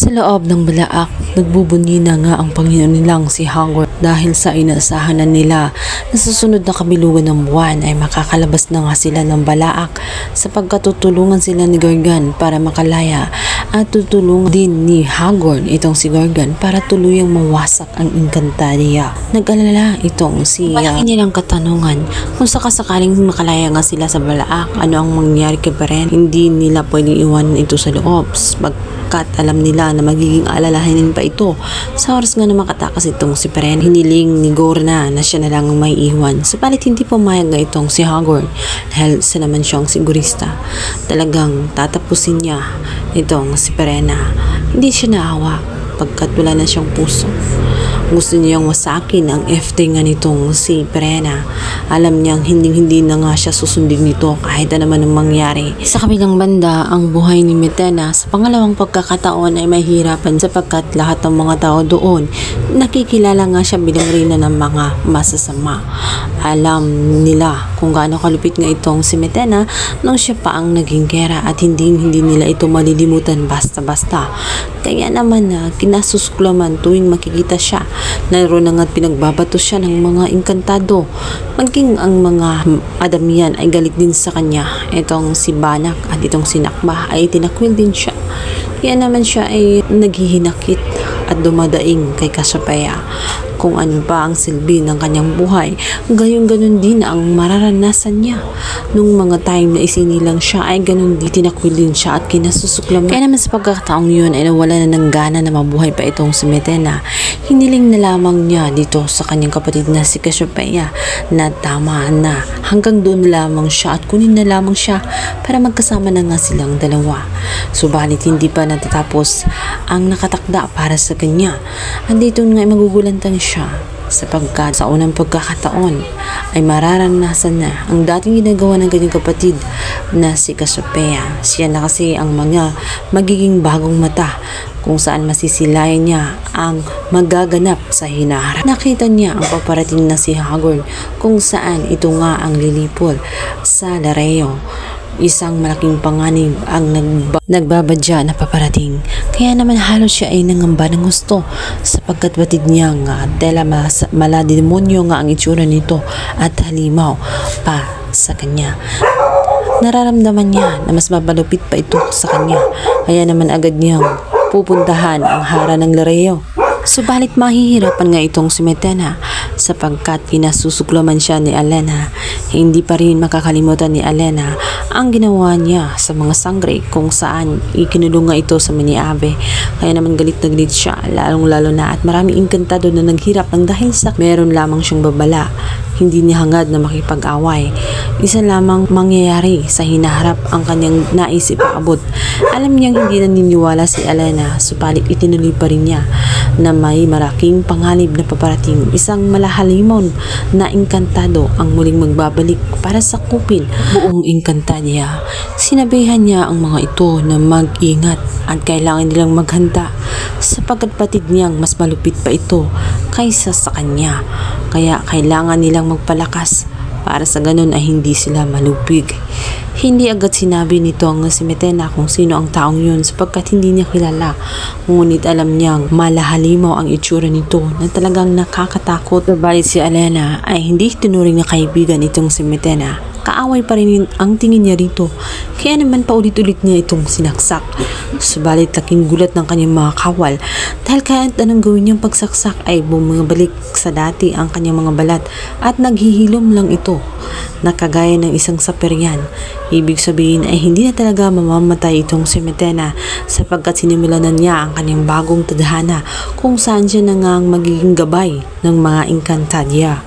Sa loob ng balaak, nagbubunyi na nga ang Panginoon nilang si Hagrid dahil sa inaasahan na nila na sa susunod na kabilugan ng buwan ay makakalabas na nga sila ng balaak sapagkat tutulungan sila ni Gorgon para makalaya at tutulungan din ni Hagrid itong si Gorgon para tuluyang mawasak ang Encantadia. Nag-alala itong si malaki nilang katanungan kung sakasakaling makalaya nga sila sa balaak, ano ang mangyayari kay Beren. Hindi nila pwedeng iwanan ito sa loob pagkat alam nila na magiging alalahanin pa ito. Sa oras nga na makatakas itong si Beren, hiniling ni Gorna na siya na lang ang may iwan. Subalit hindi pumayag na itong si Hagrid dahil sa naman siyang sigurista. Talagang tatapusin niya itong si Perena. Hindi siya naawa pagkat wala na siyang puso. Gusto niyang wasakin ang FT nga nitong si Perena. Alam niyang hindi na nga siya susundin nito kahit na naman ang mangyari. Sa kabilang banda, ang buhay ni Metena sa pangalawang pagkakataon ay mahirapan sapagkat lahat ng mga tao doon nakikilala nga siya bilang reyna ng mga masasama. Alam nila kung gaano kalupit nga itong si Metena nung siya pa ang naging gera at hindi nila ito malilimutan basta-basta. Kaya naman na kinasusuklaman tuwing makikita siya. Naroon na nga't pinagbabato siya ng mga engkantado. Maging ang mga Adamian ay galit din sa kanya. Itong si Banak at itong si Nakba ay tinakwil din siya. Kaya naman siya ay naghihinakit at dumadaing kay Cassiopeia. Kung ano pa ang silbi ng kanyang buhay, gayon-ganon din ang mararanasan niya. Nung mga time na isinilang siya ay ganon din tinakwil din siya at kinasusuklaman. Kaya naman sa pagkakataong yun ay nawala na ng gana na mabuhay pa itong si Metena. Hiniling na lamang niya dito sa kanyang kapatid na si Cassiopeia na tama na hanggang doon lamang siya at kunin na lamang siya para magkasama na nga silang dalawa. Subalit hindi pa natatapos ang nakatakda para sa kanya. Andito nga ay magugulantang siya sapagkat sa unang pagkakataon ay mararanasan na ang dating ginagawa ng kanyang kapatid na si Cassiopeia. Siya na kasi ang mga magiging bagong mata kung saan masisilayan niya ang magaganap sa hinaharap. Nakita niya ang paparating na si Hagrid kung saan ito nga ang lilipol sa Lareo. Isang malaking panganib ang nagbabadya na paparating. Kaya naman halos siya ay nangamba ng gusto sapagkat batid niya nga tela malademonyo nga ang itsura nito at halimaw pa sa kanya. Nararamdaman niya na mas mabalupit pa ito sa kanya. Kaya naman agad niyang pupuntahan ang hara ng Lareo. Subalit mahihirapan nga itong si Metena sapagkat kinasusuklaman siya ni Alena. Hindi pa rin makakalimutan ni Alena ang ginawa niya sa mga sangre kung saan ikinulong nga ito sa Miniabe. Kaya naman galit na galit siya lalong-lalo na at maraming engkantado na naghirap ng dahil sa meron lamang siyang babala. Hindi niya hangad na makipag-away. Isa lamang mangyayari sa hinaharap ang kanyang nais ipaabot. Alam niyang hindi naniniwala si Alena, subalit itinuloy pa rin niya na may maraking panganib na paparating. Isang malahalimon na engkantado ang muling magbabalik para sakupin buong Encantadia. Sinabihan niya ang mga ito na mag-ingat at kailangan nilang maghanda sapagkat patid niyang mas malupit pa ito kaysa sa kanya. Kaya kailangan nilang magpalakas para sa ganun ay hindi sila malupig. Hindi agad sinabi nito ang si Metena kung sino ang taong yun sapagkat hindi niya kilala. Ngunit alam niyang malahalimaw ang itsura nito na talagang nakakatakot. Subalit si Alena ay hindi tinuring na kaibigan itong si Metena. Kaaway pa rin ang tingin niya rito. Kaya naman paulit-ulit niya itong sinaksak. Subalit laking gulat ng kanyang mga kawal dahil kahit anong gawin niyang pagsaksak ay bumabalik sa dati ang kanyang mga balat at naghihilom lang ito na kagaya ng isang saperyan. Ibig sabihin ay hindi na talaga mamamatay itong si Metena sapagkat sinimulan na niya ang kanyang bagong tadhana kung saan siya na nga ang magiging gabay ng mga Encantadia.